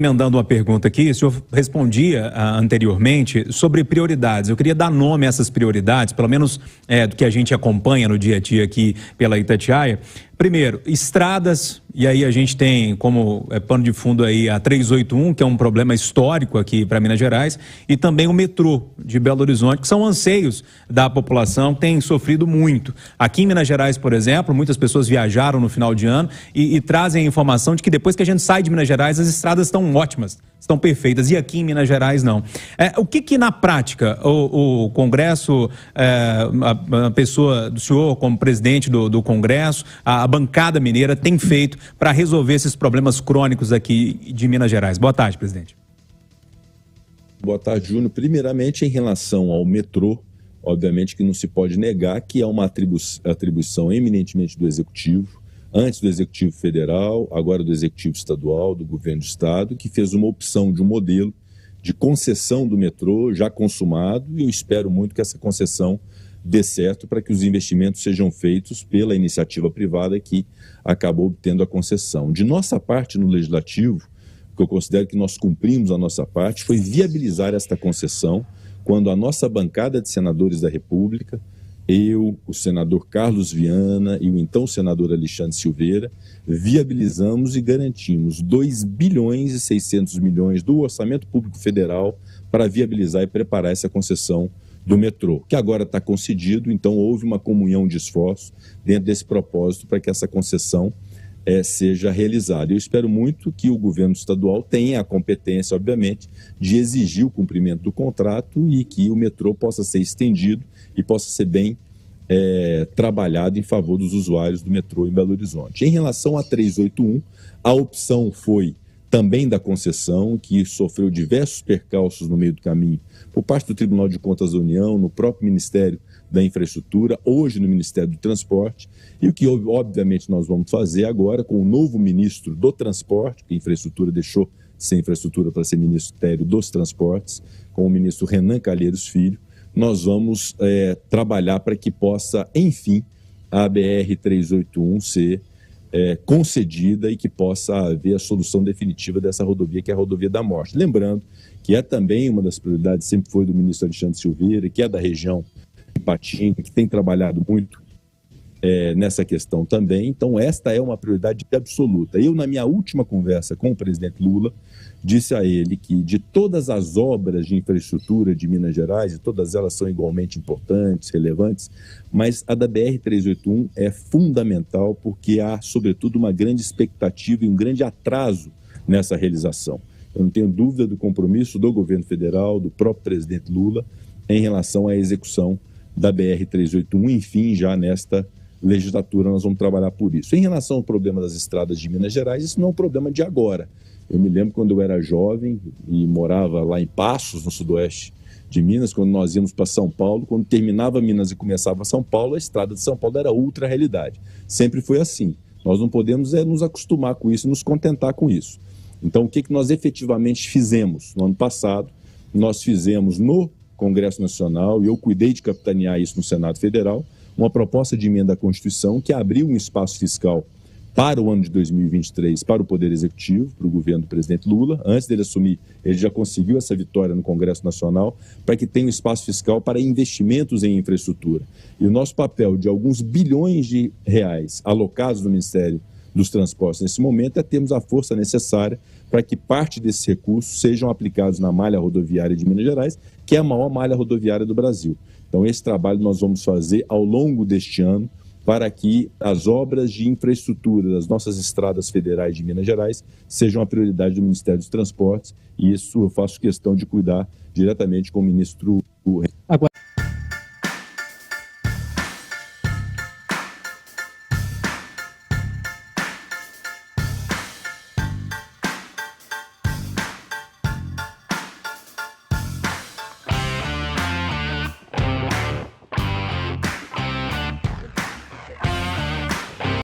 Emendando uma pergunta aqui, o senhor respondia anteriormente sobre prioridades. Eu queria dar nome a essas prioridades, pelo menos do que a gente acompanha no dia a dia aqui pela Itatiaia. Primeiro, estradas, e aí a gente tem como pano de fundo aí a 381, que é um problema histórico aqui para Minas Gerais, e também o metrô de Belo Horizonte, que são anseios da população que tem sofrido muito. Aqui em Minas Gerais, por exemplo, muitas pessoas viajaram no final de ano e trazem a informação de que depois que a gente sai de Minas Gerais, as estradas estão ótimas, estão perfeitas, e aqui em Minas Gerais não. O que na prática o Congresso, a pessoa do senhor como presidente do Congresso, a bancada mineira tem feito para resolver esses problemas crônicos aqui de Minas Gerais? Boa tarde, presidente. Boa tarde, Júnior. Primeiramente, em relação ao metrô, obviamente que não se pode negar que é uma atribuição eminentemente do Executivo, antes do Executivo Federal, agora do Executivo Estadual, do Governo do Estado, que fez uma opção de um modelo de concessão do metrô já consumado, e eu espero muito que essa concessão dê certo para que os investimentos sejam feitos pela iniciativa privada que acabou obtendo a concessão. De nossa parte no Legislativo, o que eu considero que nós cumprimos a nossa parte foi viabilizar esta concessão quando a nossa bancada de senadores da República, eu, o senador Carlos Viana e o então senador Alexandre Silveira, viabilizamos e garantimos 2 bilhões e 600 milhões do Orçamento Público Federal para viabilizar e preparar essa concessão do metrô, que agora está concedido. Então houve uma comunhão de esforços dentro desse propósito para que essa concessão seja realizada. Eu espero muito que o governo estadual tenha a competência, obviamente, de exigir o cumprimento do contrato e que o metrô possa ser estendido e possa ser bem trabalhado em favor dos usuários do metrô em Belo Horizonte. Em relação a 381, a opção foi também da concessão, que sofreu diversos percalços no meio do caminho, por parte do Tribunal de Contas da União, no próprio Ministério da Infraestrutura, hoje no Ministério do Transporte, e o que obviamente nós vamos fazer agora com o novo ministro do Transporte, que a Infraestrutura deixou sem infraestrutura para ser Ministério dos Transportes, com o ministro Renan Calheiros Filho, nós vamos trabalhar para que possa, enfim, a BR-381 ser concedida e que possa haver a solução definitiva dessa rodovia, que é a rodovia da morte. Lembrando que é também uma das prioridades, sempre foi do ministro Alexandre Silveira, que é da região de Patinga, que tem trabalhado muito nessa questão também. Então, esta é uma prioridade absoluta. Eu, na minha última conversa com o presidente Lula, disse a ele que de todas as obras de infraestrutura de Minas Gerais, e todas elas são igualmente importantes, relevantes, mas a da BR-381 é fundamental porque há, sobretudo, uma grande expectativa e um grande atraso nessa realização. Eu não tenho dúvida do compromisso do governo federal, do próprio presidente Lula, em relação à execução da BR-381, enfim, já nesta legislatura nós vamos trabalhar por isso. Em relação ao problema das estradas de Minas Gerais, isso não é um problema de agora. Eu me lembro quando eu era jovem e morava lá em Passos, no sudoeste de Minas, quando nós íamos para São Paulo, quando terminava Minas e começava São Paulo, a estrada de São Paulo era ultra realidade. Sempre foi assim. Nós não podemos nos acostumar com isso, nos contentar com isso. Então, o que nós efetivamente fizemos? No ano passado, nós fizemos no Congresso Nacional, e eu cuidei de capitanear isso no Senado Federal, uma proposta de emenda à Constituição que abriu um espaço fiscal para o ano de 2023, para o Poder Executivo, para o governo do presidente Lula. Antes dele assumir, ele já conseguiu essa vitória no Congresso Nacional, para que tenha um espaço fiscal para investimentos em infraestrutura. E o nosso papel de alguns bilhões de reais alocados no Ministério dos Transportes nesse momento é termos a força necessária para que parte desses recursos sejam aplicados na malha rodoviária de Minas Gerais, que é a maior malha rodoviária do Brasil. Então, esse trabalho nós vamos fazer ao longo deste ano, para que as obras de infraestrutura das nossas estradas federais de Minas Gerais sejam a prioridade do Ministério dos Transportes, e isso eu faço questão de cuidar diretamente com o ministro. Agora...